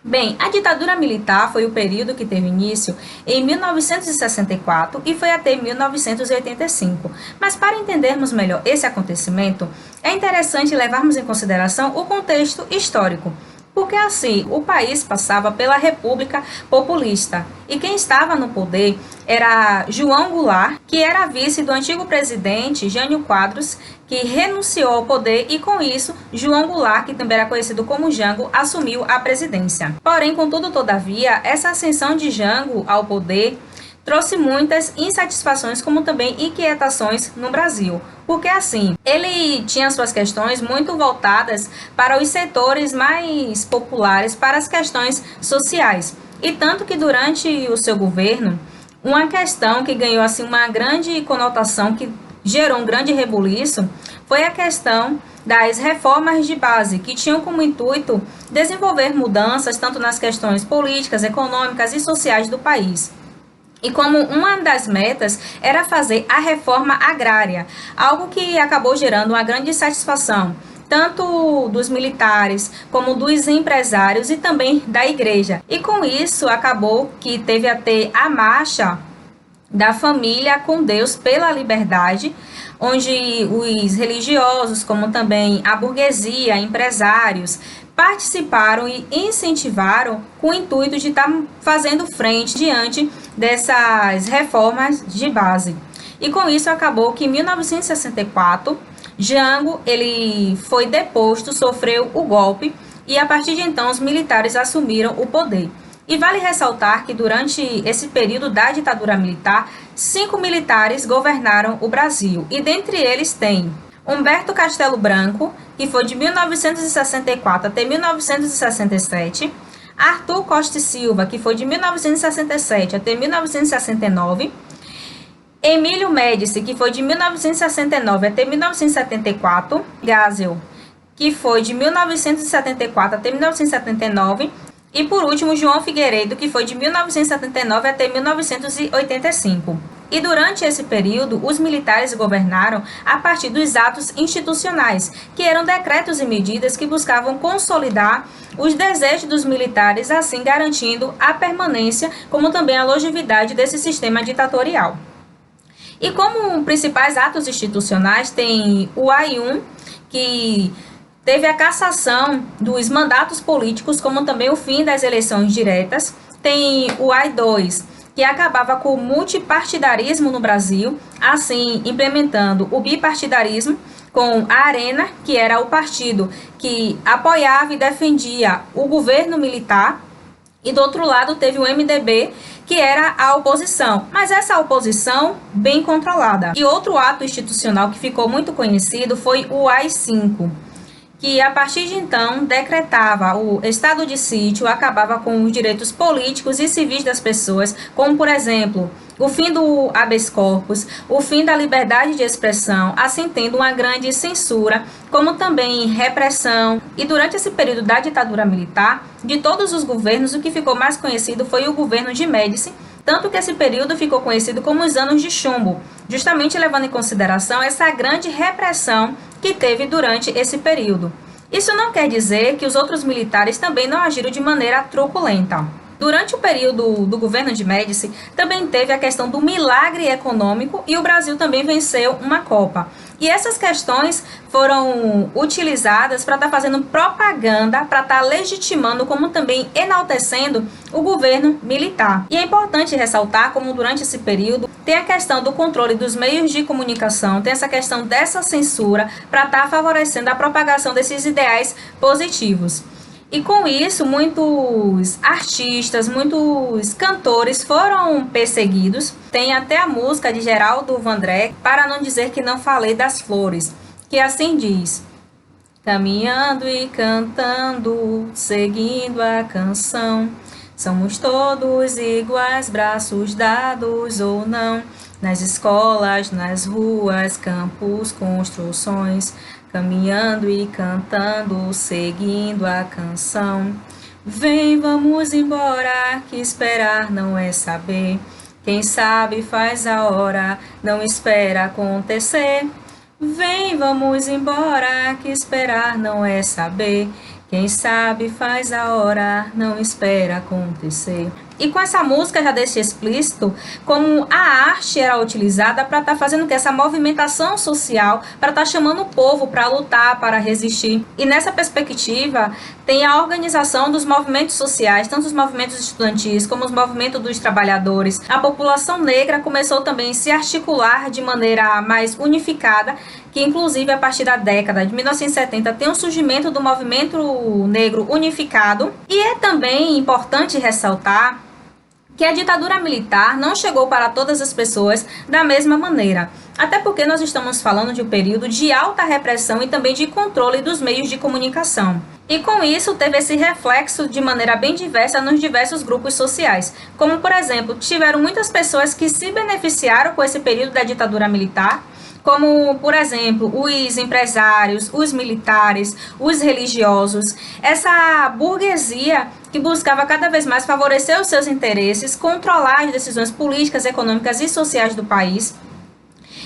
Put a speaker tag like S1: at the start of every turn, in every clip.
S1: Bem, a ditadura militar foi o período que teve início em 1964 e foi até 1985. Mas para entendermos melhor esse acontecimento, é interessante levarmos em consideração o contexto histórico. Porque assim, o país passava pela República Populista e quem estava no poder era João Goulart, que era vice do antigo presidente Jânio Quadros, que renunciou ao poder e com isso João Goulart, que também era conhecido como Jango, assumiu a presidência. Porém, contudo, todavia, essa ascensão de Jango ao poder trouxe muitas insatisfações, como também inquietações no Brasil. Porque assim, ele tinha suas questões muito voltadas para os setores mais populares, para as questões sociais. E tanto que durante o seu governo, uma questão que ganhou assim uma grande conotação, que gerou um grande rebuliço, foi a questão das reformas de base, que tinham como intuito desenvolver mudanças tanto nas questões políticas, econômicas e sociais do país. E como uma das metas era fazer a reforma agrária, algo que acabou gerando uma grande satisfação, tanto dos militares como dos empresários e também da igreja. E com isso acabou que teve até a marcha da família com Deus pela liberdade, onde os religiosos, como também a burguesia, empresários, participaram e incentivaram com o intuito de estar fazendo frente diante dessas reformas de base. E com isso acabou que em 1964, Jango ele foi deposto, sofreu o golpe e a partir de então os militares assumiram o poder. E vale ressaltar que durante esse período da ditadura militar, 5 militares governaram o Brasil. E dentre eles tem Humberto Castelo Branco, que foi de 1964 até 1967, Arthur Costa e Silva, que foi de 1967 até 1969, Emílio Médici, que foi de 1969 até 1974, Geisel, que foi de 1974 até 1979, e por último, João Figueiredo, que foi de 1979 até 1985. E durante esse período, os militares governaram a partir dos atos institucionais, que eram decretos e medidas que buscavam consolidar os desejos dos militares, assim garantindo a permanência, como também a longevidade desse sistema ditatorial. E como principais atos institucionais, tem o AI-1, que teve a cassação dos mandatos políticos, como também o fim das eleições diretas. Tem o AI-2, que acabava com o multipartidarismo no Brasil, assim implementando o bipartidarismo com a Arena, que era o partido que apoiava e defendia o governo militar, e do outro lado teve o MDB, que era a oposição, mas essa oposição bem controlada. E outro ato institucional que ficou muito conhecido foi o AI-5, que a partir de então decretava o estado de sítio, acabava com os direitos políticos e civis das pessoas, como por exemplo, o fim do habeas corpus, o fim da liberdade de expressão, assim tendo uma grande censura, como também repressão. E durante esse período da ditadura militar, de todos os governos, o que ficou mais conhecido foi o governo de Médici, tanto que esse período ficou conhecido como os anos de chumbo, justamente levando em consideração essa grande repressão que teve durante esse período. Isso não quer dizer que os outros militares também não agiram de maneira truculenta. Durante o período do governo de Médici, também teve a questão do milagre econômico e o Brasil também venceu uma Copa. E essas questões foram utilizadas para estar fazendo propaganda, para estar legitimando, como também enaltecendo o governo militar. E é importante ressaltar como durante esse período tem a questão do controle dos meios de comunicação, tem essa questão dessa censura para estar favorecendo a propagação desses ideais positivos. E com isso, muitos artistas, muitos cantores foram perseguidos. Tem até a música de Geraldo Vandré, Para Não Dizer Que Não Falei das Flores, que assim diz: caminhando e cantando, seguindo a canção, somos todos iguais, braços dados ou não, nas escolas, nas ruas, campos, construções, caminhando e cantando, seguindo a canção. Vem, vamos embora, que esperar não é saber. Quem sabe faz a hora, não espera acontecer. Vem, vamos embora, que esperar não é saber. Quem sabe faz a hora, não espera acontecer. E com essa música já deixa explícito como a arte era utilizada para estar fazendo que essa movimentação social, para estar chamando o povo para lutar, para resistir. E nessa perspectiva, tem a organização dos movimentos sociais, tanto os movimentos estudantis como os movimentos dos trabalhadores. A população negra começou também a se articular de maneira mais unificada, que inclusive a partir da década de 1970 tem o surgimento do movimento negro unificado. E é também importante ressaltar que a ditadura militar não chegou para todas as pessoas da mesma maneira, até porque nós estamos falando de um período de alta repressão e também de controle dos meios de comunicação. E com isso teve esse reflexo de maneira bem diversa nos diversos grupos sociais, como por exemplo, tiveram muitas pessoas que se beneficiaram com esse período da ditadura militar, como, por exemplo, os empresários, os militares, os religiosos, essa burguesia que buscava cada vez mais favorecer os seus interesses, controlar as decisões políticas, econômicas e sociais do país.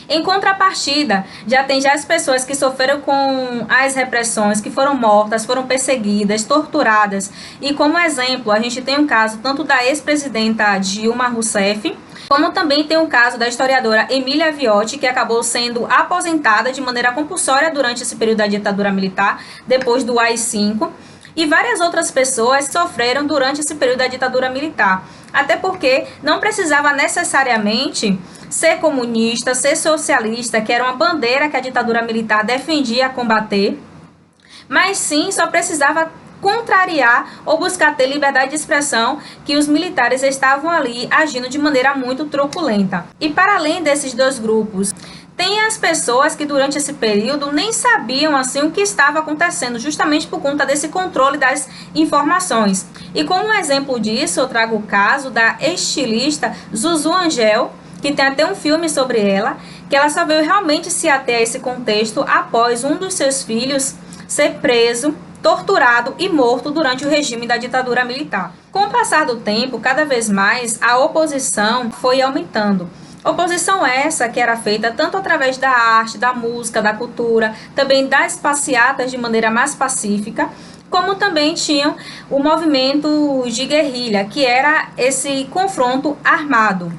S1: Em contrapartida, já tem as pessoas que sofreram com as repressões, que foram mortas, foram perseguidas, torturadas. E como exemplo, a gente tem um caso tanto da ex-presidenta Dilma Rousseff, como também tem o caso da historiadora Emília Viotti, que acabou sendo aposentada de maneira compulsória durante esse período da ditadura militar, depois do AI-5, e várias outras pessoas sofreram durante esse período da ditadura militar. Até porque não precisava necessariamente ser comunista, ser socialista, que era uma bandeira que a ditadura militar defendia combater, mas sim só precisava contrariar ou buscar ter liberdade de expressão, que os militares estavam ali agindo de maneira muito truculenta. E para além desses dois grupos, tem as pessoas que durante esse período nem sabiam assim o que estava acontecendo, justamente por conta desse controle das informações. E como um exemplo disso, eu trago o caso da estilista Zuzu Angel, que tem até um filme sobre ela, que ela só veio realmente se ater a esse contexto após um dos seus filhos ser preso, torturado e morto durante o regime da ditadura militar. Com o passar do tempo, cada vez mais a oposição foi aumentando. Oposição essa que era feita tanto através da arte, da música, da cultura, também das passeatas de maneira mais pacífica, como também tinham o movimento de guerrilha, que era esse confronto armado.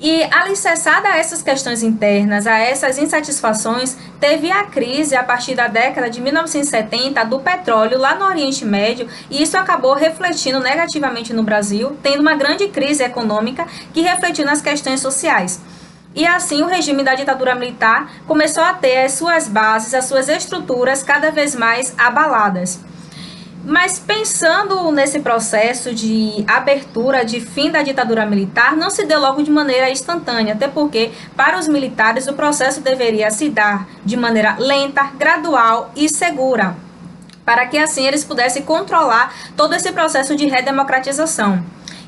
S1: E alicerçada a essas questões internas, a essas insatisfações, teve a crise a partir da década de 1970 do petróleo lá no Oriente Médio, e isso acabou refletindo negativamente no Brasil, tendo uma grande crise econômica que refletiu nas questões sociais. E assim o regime da ditadura militar começou a ter as suas bases, as suas estruturas cada vez mais abaladas. Mas pensando nesse processo de abertura, de fim da ditadura militar, não se deu logo de maneira instantânea, até porque, para os militares, o processo deveria se dar de maneira lenta, gradual e segura, para que assim eles pudessem controlar todo esse processo de redemocratização.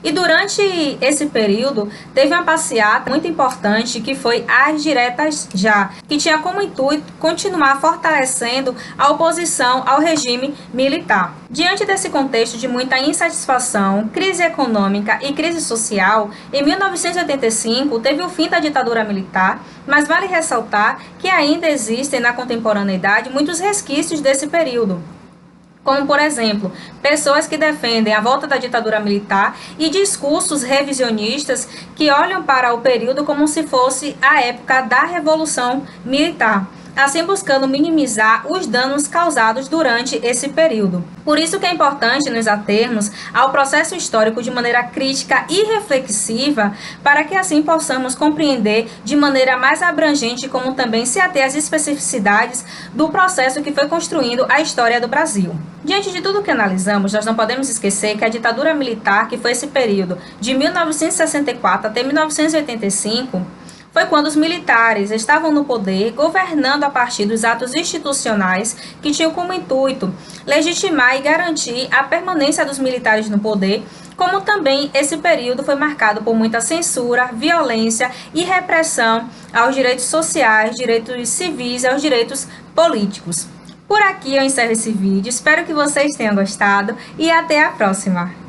S1: E durante esse período, teve uma passeata muito importante que foi As Diretas Já, que tinha como intuito continuar fortalecendo a oposição ao regime militar. Diante desse contexto de muita insatisfação, crise econômica e crise social, em 1985 teve o fim da ditadura militar, mas vale ressaltar que ainda existem na contemporaneidade muitos resquícios desse período, como, por exemplo, pessoas que defendem a volta da ditadura militar e discursos revisionistas que olham para o período como se fosse a época da Revolução Militar, assim buscando minimizar os danos causados durante esse período. Por isso que é importante nos atermos ao processo histórico de maneira crítica e reflexiva, para que assim possamos compreender de maneira mais abrangente, como também se ater às especificidades do processo que foi construindo a história do Brasil. Diante de tudo que analisamos, nós não podemos esquecer que a ditadura militar, que foi esse período de 1964 até 1985, foi quando os militares estavam no poder, governando a partir dos atos institucionais que tinham como intuito legitimar e garantir a permanência dos militares no poder, como também esse período foi marcado por muita censura, violência e repressão aos direitos sociais, direitos civis e aos direitos políticos. Por aqui eu encerro esse vídeo, espero que vocês tenham gostado e até a próxima!